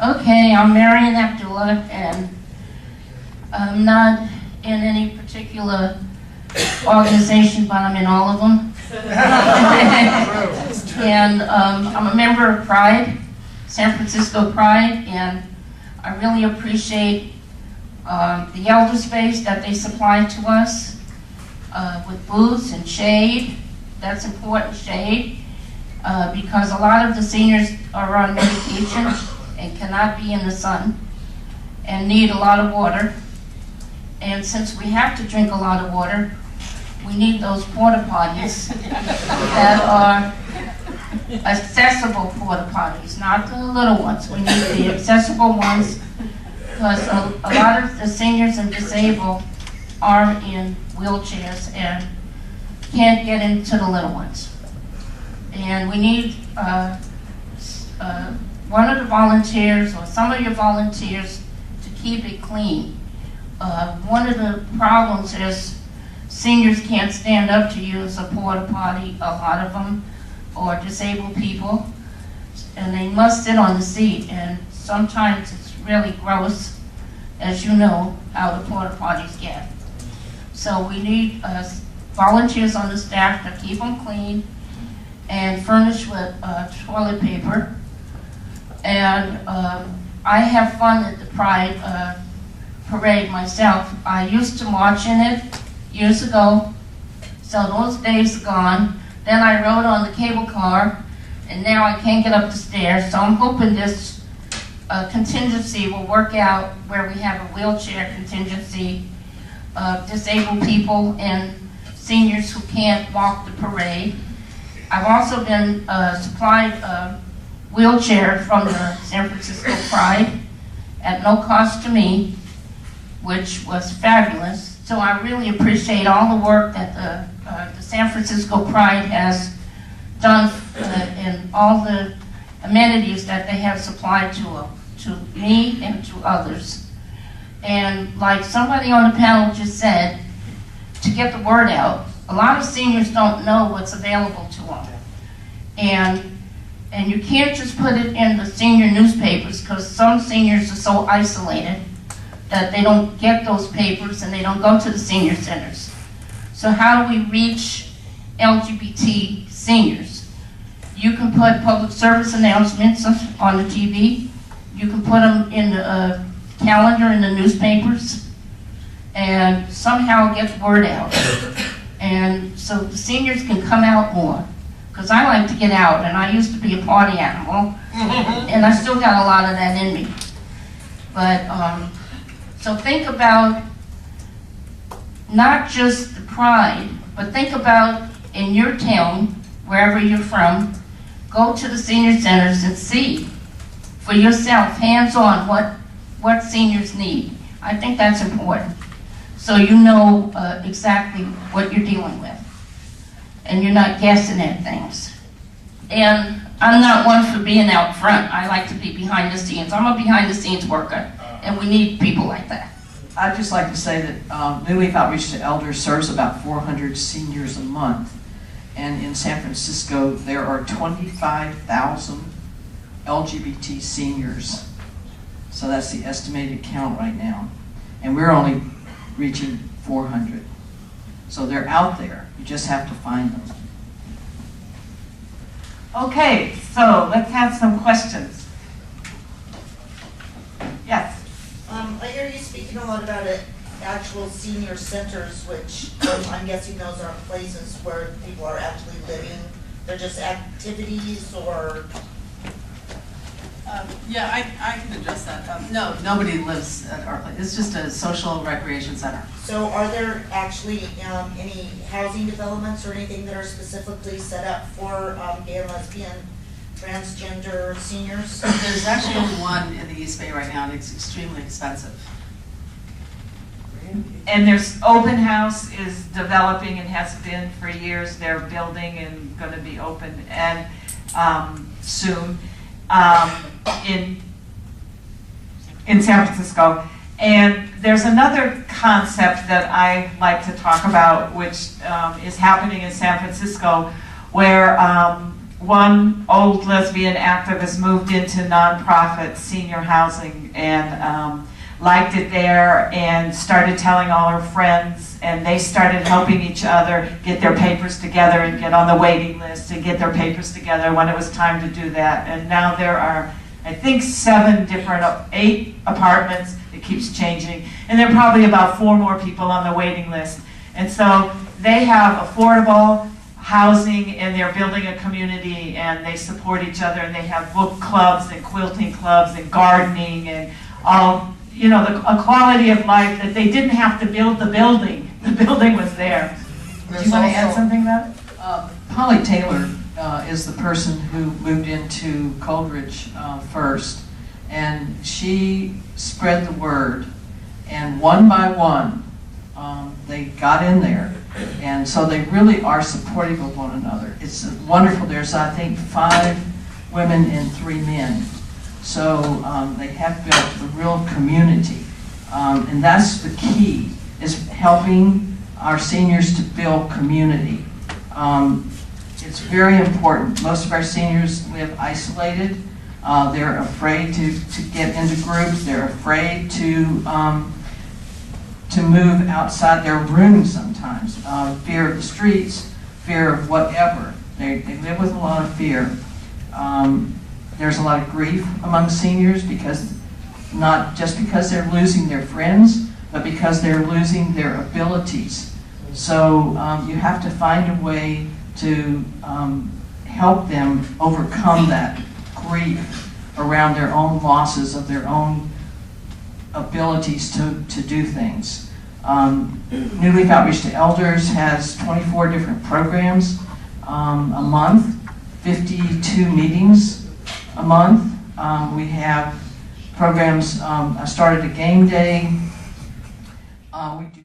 Okay, I'm Marian Abdullah, and I'm not in any particular organization, but I'm in all of them. And I'm a member of Pride, San Francisco Pride, and I really appreciate the elder space that they supply to us with booths and shade. That's important, shade, because a lot of the seniors are on medication and cannot be in the sun and need a lot of water. And since we have to drink a lot of water, we need those porta potties that are accessible porta potties, not the little ones. We need the accessible ones because a lot of the seniors and disabled are in wheelchairs and can't get into the little ones. And we need one of the volunteers or some of your volunteers to keep it clean. One of the problems is seniors can't stand up to use a porta potty, a lot of them, or disabled people, and they must sit on the seat, and sometimes it's really gross, as you know, how the porta potties get. So we need volunteers on the staff to keep them clean and furnished with toilet paper. And I have fun at the Pride parade myself. I used to march in it years ago, so those days are gone. Then I rode on the cable car, and now I can't get up the stairs, so I'm hoping this contingency will work out where we have a wheelchair contingency of disabled people and seniors who can't walk the parade. I've also been supplied a wheelchair from the San Francisco Pride at no cost to me, which was fabulous. So I really appreciate all the work that the San Francisco Pride has done and all the amenities that they have supplied to me and to others. And like somebody on the panel just said, to get the word out, a lot of seniors don't know what's available to them. And you can't just put it in the senior newspapers because some seniors are so isolated that they don't get those papers and they don't go to the senior centers. So how do we reach LGBT seniors? You can put public service announcements on the TV. You can put them in the calendar in the newspapers and somehow get the word out. And so the seniors can come out more. Because I like to get out, and I used to be a party animal, and I still got a lot of that in me. But, so think about not just the Pride, but think about in your town, wherever you're from, go to the senior centers and see for yourself, hands-on, what seniors need. I think that's important. So you know exactly what you're dealing with. And you're not guessing at things. And I'm not one for being out front. I like to be behind the scenes. I'm a behind the scenes worker, and we need people like that. I'd just like to say that New Leaf Outreach to Elders serves about 400 seniors a month. And in San Francisco, there are 25,000 LGBT seniors. So that's the estimated count right now. And we're only reaching 400. So they're out there. You just have to find them. Okay, so let's have some questions. Yes. I hear you speaking a lot about actual senior centers, which I'm guessing those aren't places where people are actually living. They're just activities or... Yeah, I can address that. No, nobody lives at our place. It's just a social recreation center. So are there actually any housing developments or anything that are specifically set up for gay and lesbian, transgender seniors? There's actually only one in the East Bay right now, and it's extremely expensive. And there's open house is developing and has been for years. They're building and going to be open and soon in San Francisco. And there's another concept that I like to talk about, which is happening in San Francisco, where one old lesbian activist moved into nonprofit senior housing and liked it there and started telling all her friends, and they started helping each other get their papers together and get on the waiting list and get their papers together when it was time to do that. And now there are, I think, 8 apartments. It keeps changing. And there are probably about 4 more people on the waiting list. And so they have affordable housing, and they're building a community, and they support each other, and they have book clubs and quilting clubs and gardening and all, you know, a quality of life that they didn't have to build the building. The building was there. Do you want to add something about it? Polly Taylor is the person who moved into Coleridge first, and she spread the word, and one by one they got in there, and so they really are supportive of one another. It's wonderful. There's, I think, 5 women and 3 men, so they have built a real community, and that's the key, is helping our seniors to build community. It's very important. Most of our seniors live isolated. They're afraid to get into groups. They're afraid to move outside their room sometimes. Fear of the streets, fear of whatever. They live with a lot of fear. There's a lot of grief among seniors, because not just because they're losing their friends, but because they're losing their abilities. So you have to find a way to help them overcome that grief around their own losses of their own abilities to do things. New Leaf Outreach to Elders has 24 different programs a month, 52 meetings a month. We have programs, I started a game day. We do